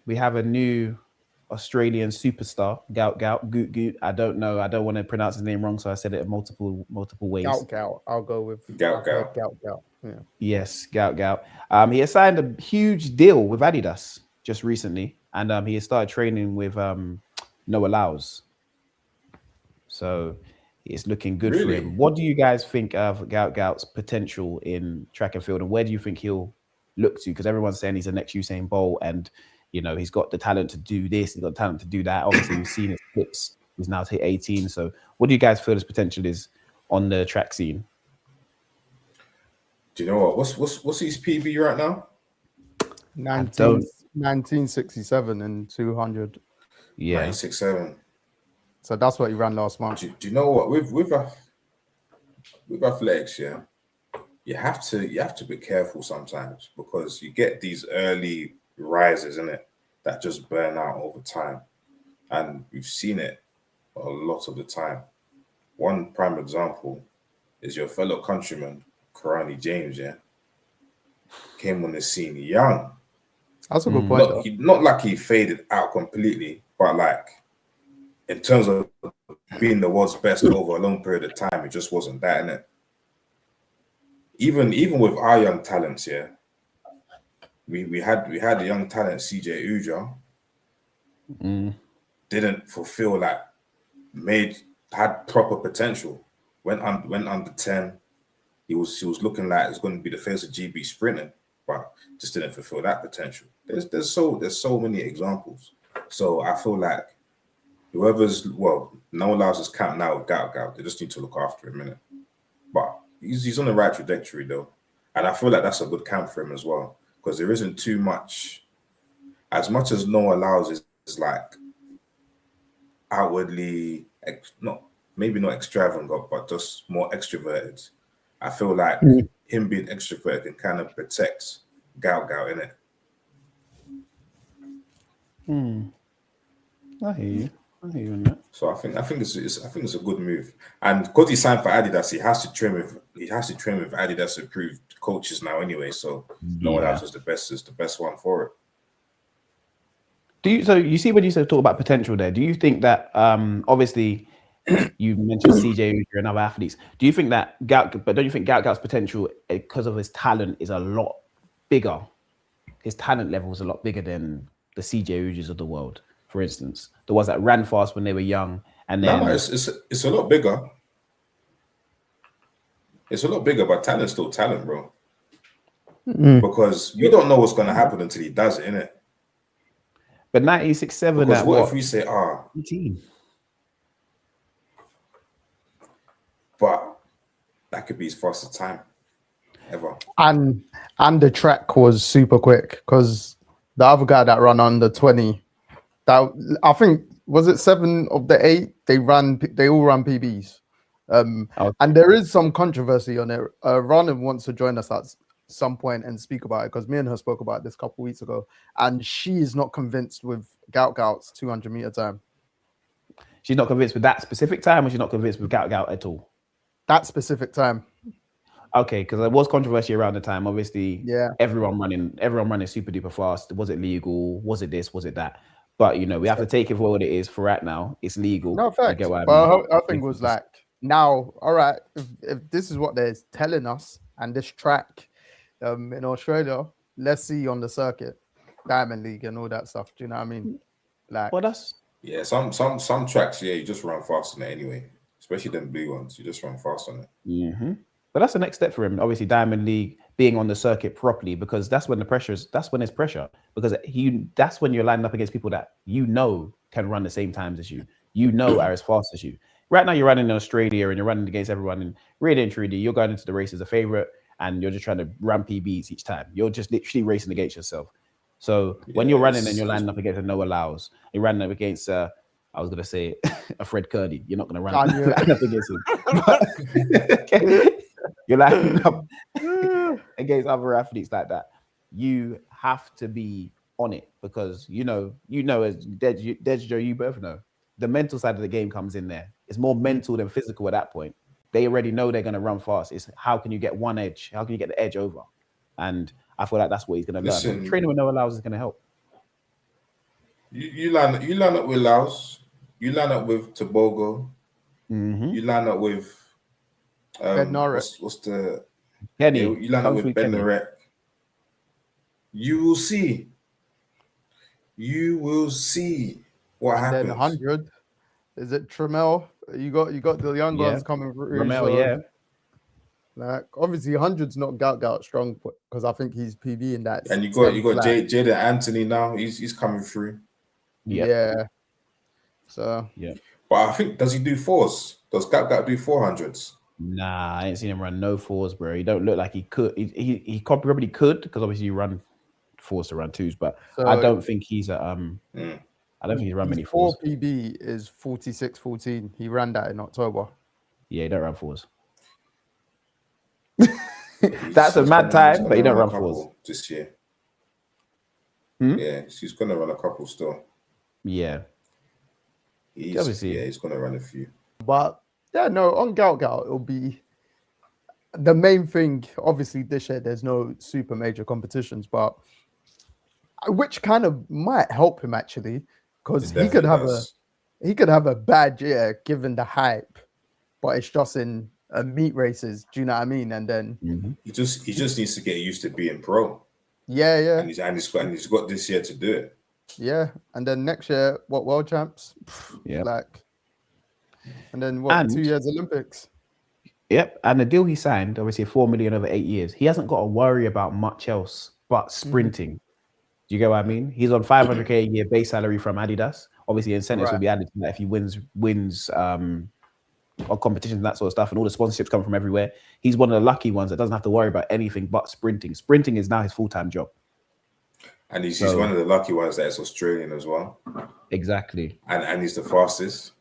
We have a new Australian superstar, Gout Gout, Goot Goot. I don't know. I don't want to pronounce his name wrong, so I said it multiple ways. Gout Gout. I'll go with Gout Gout. Gout Gout. Yeah. Yes, Gout Gout. He has signed a huge deal with Adidas just recently, and he has started training with Noah Lyles. So it's looking good for him. What do you guys think of Gout Gout's potential in track and field, and where do you think he'll look to? Because everyone's saying he's the next Usain Bolt, and you know he's got the talent to do this, he's got the talent to do that. Obviously, we've seen his clips. He's now hit 18. So, what do you guys feel his potential is on the track scene? Do you know what? What's his PB right now? 1967 and 200. Yeah, 1967. So that's what he ran last month. Do you know what? With athletics, yeah, you have to be careful sometimes because you get these early rises in it that just burn out over time, and we've seen it a lot of the time. One prime example is your fellow countryman Kirani James. Yeah, came on the scene young. That's a good point. Not like he faded out completely, but like in terms of being the world's best over a long period of time, it just wasn't that, innit? Even with our young talents, yeah, we had a young talent, CJ Ujah, didn't fulfill had proper potential. Went under 10. He was looking like it's going to be the face of GB sprinting, but just didn't fulfill that potential. There's so many examples. So I feel like Noah Lyles is camped now with Gout Gout. They just need to look after him, innit? But he's on the right trajectory though, and I feel like that's a good camp for him as well because there isn't too much. As much as Noah Lyles is like outwardly maybe not extravagant, but just more extroverted. I feel like him being extroverted can kind of protect Gout Gout, innit? I hear you on that. So I think it's a good move, and because he signed for Adidas, he has to train with Adidas approved coaches now anyway. So Noah Lyles is the best one for it. So you see when you talk about potential there, do you think that obviously you mentioned CJ Ujah and other athletes, do you think that don't you think Gout Gout's potential because of his talent is a lot bigger? His talent level is a lot bigger than the CJ Ujahs of the world, for instance, the ones that ran fast when they were young, and then it's a lot bigger. It's a lot bigger, but talent's still talent, bro. Because you don't know what's going to happen until he does it, innit? But 1967. Because what if we say 18? But that could be his fastest time ever. And the track was super quick because the other guy that ran under 20, that I think was it 7 of the 8, they all ran PBs. And there is some controversy on it. Ronan wants to join us at some point and speak about it because me and her spoke about this a couple of weeks ago, and she is not convinced with Gout Gout's 200-meter time. She's not convinced with that specific time, or she's not convinced with Gout Gout at all? That specific time. Okay, because there was controversy around the time. Obviously, yeah, everyone running super duper fast. Was it legal? Was it this? Was it that? But you know, we have to take it for what it is. For right now, it's legal. No fact. Well, I think it was like now. All right, if this is what they're telling us, and this track in Australia, let's see on the circuit, Diamond League and all that stuff. Do you know what I mean? Like, well, that's some tracks. Yeah, you just run fast on it anyway. Especially them blue ones, you just run fast on it. But that's the next step for him. Obviously, Diamond League being on the circuit properly, because that's when that's when there's pressure. Because that's when you're lining up against people that you know can run the same times as you. You know are as fast as you. Right now, you're running in Australia and you're running against everyone. And really and truly, you're going into the race as a favorite, and you're just trying to run PBs each time. You're just literally racing against yourself. So when you're running and you're lining up against a Noah Lyles, you're running up against I was gonna say a Fred Kearney. You're not gonna line up against him. You're lining up against other athletes like that. You have to be on it because you know as Des Joe, you both know the mental side of the game comes in there. It's more mental than physical at that point. they already know they're going to run fast. It's how can you get one edge? How can you get the edge over? And I feel like that's what he's going to learn. Listen, Training with Noah Lyles is going to help. You line up with Laos. You line up with Tobago. You line up with what's the Kenny? you line up with Ben Narek. You will see. You will see what happens. Then 100. Is it Trammell? You got the young ones coming through. Ramel, yeah. Like obviously 100's not Gout strong because I think he's PB in that. And you got Jaden Anthony now. He's coming through. Yeah. So But I think does he do fours? Does Gout do 400s? Nah, I ain't seen him run no fours, bro. He don't look like he could. He probably could because obviously you run fours to run twos, but I don't think he's a I don't think he's run many fours. 4 PB is 46.14. He ran that in October. Yeah, he don't run fours. That's a mad time, but he don't run fours this year. Yeah, he's gonna run a couple still. Yeah, he's gonna run a few. But yeah, no, on Gout, it'll be the main thing. Obviously, this year there's no super major competitions, but which kind of might help him actually, because he could have a bad year given the hype, but it's just in meat races. Do you know what I mean? And then he just needs to get used to being pro. Yeah. And he's got this year to do it. Yeah, and then next year, what, world champs? Yeah, and then what? 2 years Olympics. Yep, and the deal he signed, obviously $4 million over 8 years. He hasn't got to worry about much else but sprinting. Do you get what I mean? He's on $500K a year base salary from Adidas. Obviously, incentives will be added to that if he wins on competitions and that sort of stuff, and all the sponsorships come from everywhere. He's one of the lucky ones that doesn't have to worry about anything but sprinting. Sprinting is now his full-time job. And he's one of the lucky ones that is Australian as well. Exactly. And he's the fastest.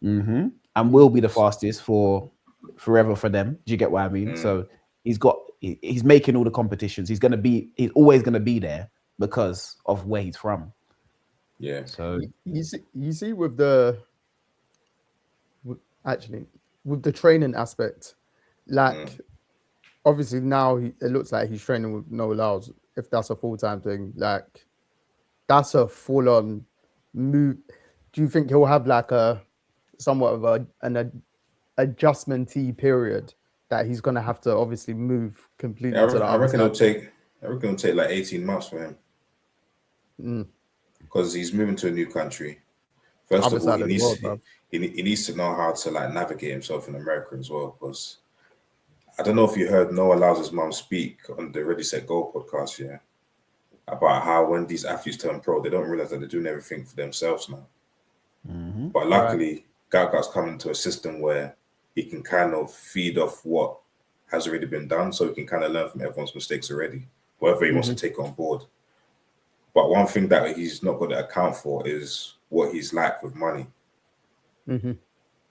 And will be the fastest for forever for them. Do you get what I mean? So he's making all the competitions. He's always going to be there because of where he's from. Yeah. So you see with the training aspect, like obviously now it looks like he's training with Noah Lyles. If that's a full-time thing, like that's a full-on move. Do you think he'll have like a somewhat of an adjustment-y period that he's gonna have to obviously move completely? I reckon it'll take like 18 months for him. Because he's moving to a new country. First of all, he needs to know how to like navigate himself in America as well. Because I don't know if you heard Noah Lyles' mum speak on the Ready Set Go podcast, about how when these athletes turn pro, they don't realize that they're doing everything for themselves now. But luckily, Gout Gout's coming to a system where he can kind of feed off what has already been done, so he can kind of learn from everyone's mistakes already, whatever he wants to take on board. But one thing that he's not going to account for is what he's like with money.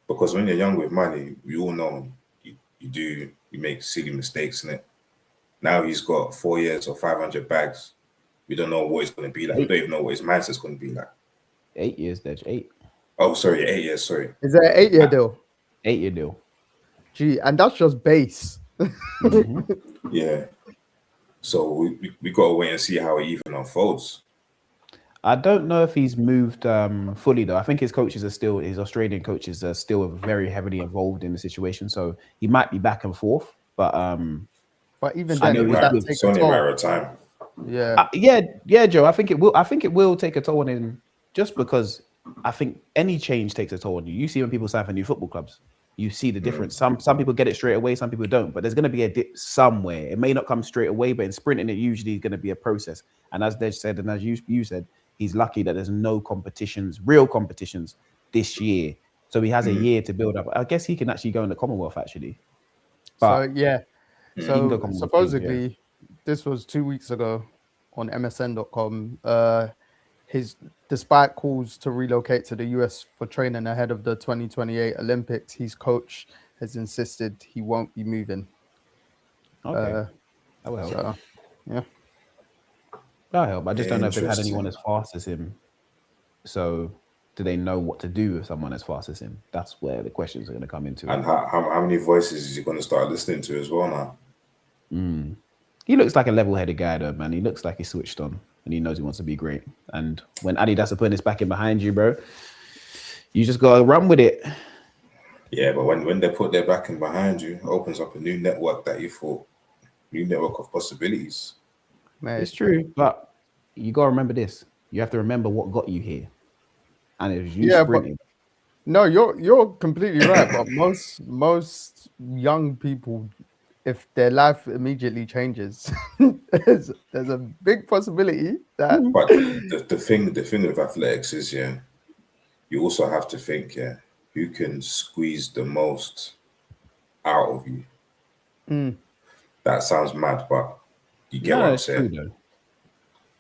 Because when you're young with money, we all know you make silly mistakes in it. Now he's got 4 years or 500 bags. We don't know what it's going to be like. We don't even know what his mindset's going to be like. 8 years, Dej. 8. Oh, sorry, 8 years. Sorry. Is that an 8-year deal? 8-year deal. Gee, and that's just base. Yeah. So we got to wait and see how it even unfolds. I don't know if he's moved fully though. I think his Australian coaches are still very heavily involved in the situation. So he might be back and forth. But even then, it's only a matter of time. Yeah. Joe. I think it will take a toll on him, just because I think any change takes a toll on you. You see when people sign for new football clubs, you see the difference. Some people get it straight away, some people don't. But there's going to be a dip somewhere. It may not come straight away, but in sprinting, it usually is going to be a process. And as Dej said, and as you said, he's lucky that there's no real competitions this year. So he has a year to build up. I guess he can actually go in the Commonwealth actually. But So supposedly, this was 2 weeks ago on MSN.com. Despite calls to relocate to the US for training ahead of the 2028 Olympics, his coach has insisted he won't be moving. Okay. That will help. So, yeah. That'll help. I just don't know if they've had anyone as fast as him. So do they know what to do with someone as fast as him? That's where the questions are going to come into And it. how many voices is he going to start listening to as well now? He looks like a level-headed guy, though, man. He looks like he's switched on, and he knows he wants to be great. And when Adidas are putting his back in behind you, bro, you just gotta run with it. Yeah, but when they put their backing behind you, it opens up a new network new network of possibilities. Mate. It's true, but you gotta remember this. You have to remember what got you here, and it was you Yeah, but sprinting. no, you're completely right. But most young people, if their life immediately changes, there's a big possibility that But the thing with athletics is, yeah, you also have to think, yeah, who can squeeze the most out of you. That sounds mad, but you get No, what no, I'm it's true saying. though.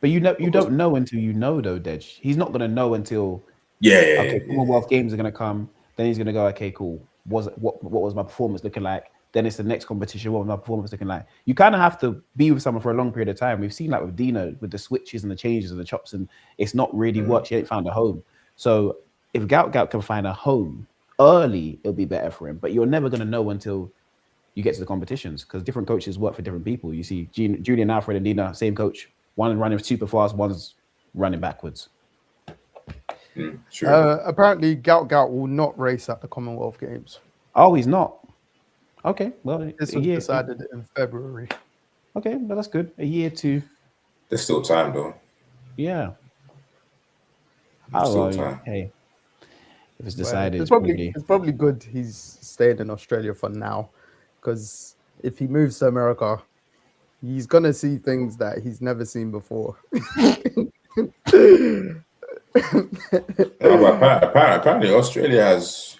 But you Because don't know until you know though, Dej. He's not gonna know until okay, yeah. Commonwealth Games are gonna come. Then he's gonna go, okay, cool. What was my performance looking like? Then it's the next competition. What was my performance looking like? You kind of have to be with someone for a long period of time. We've seen like with Dino, with the switches and the changes and the chops, and it's not really worked. She ain't found a home. So if Gout Gout can find a home early, it'll be better for him. But you're never gonna know until you get to the competitions because different coaches work for different people. You see, Julian Alfred and Dina, same coach. One running super fast, one's running backwards. True. apparently Gout Gout will not race at the Commonwealth Games. Oh, he's not. Okay, well, This a was year. decided in February. Okay, well, that's good. A year to, There's still time though. yeah. There's Oh, still well, time. hey, if it's Well, decided, it's probably. probably good he's staying in Australia for now, because if he moves to America, he's gonna see things that he's never seen before. No, but apparently Australia has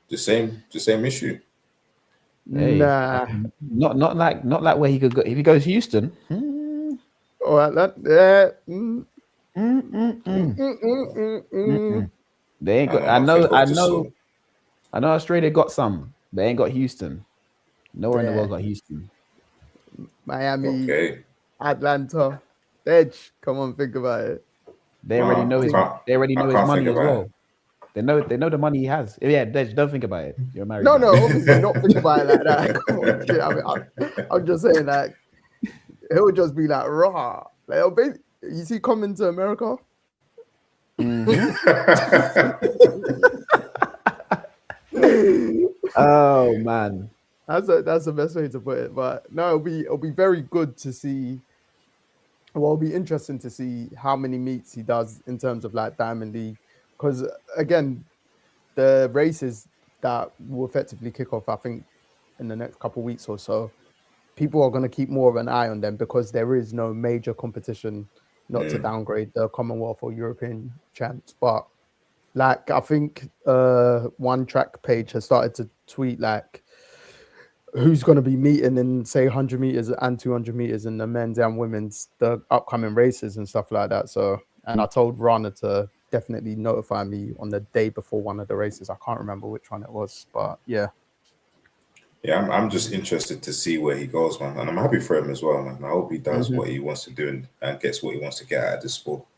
the same issue. Hey, Nah, not like where he could go. If he goes Houston, all right, that mm, mm. mm. They ain't got. I think of I know. Australia got some. They ain't got Houston. Nowhere in the Yeah. world got Houston. Miami, okay. Atlanta, Edge. Come on, think about it. They already No, know his. They already I know his can't think money as about it. well. They know the money he has. Yeah, Dej, don't think about it. You're a married No, man. no, obviously not think about it like that. Come on, kid. I mean, I'm just saying, like, he'll just be like, raw. Like, you see, coming to America. Oh man. That's the best way to put it. But no, it'll be very good to see. Well, it'll be interesting to see how many meets he does in terms of like Diamond League, because again, the races that will effectively kick off, I think, in the next couple of weeks or so, people are going to keep more of an eye on them because there is no major competition, not to downgrade the Commonwealth or European champs, but like I think one track page has started to tweet like who's going to be meeting in say 100 meters and 200 meters in the men's and women's the upcoming races and stuff like that. So, and I told Rana to definitely notify me on the day before one of the races. I can't remember which one it was, but yeah. Yeah, I'm just interested to see where he goes, man, and I'm happy for him as well, man. I hope he does what he wants to do and gets what he wants to get out of this sport.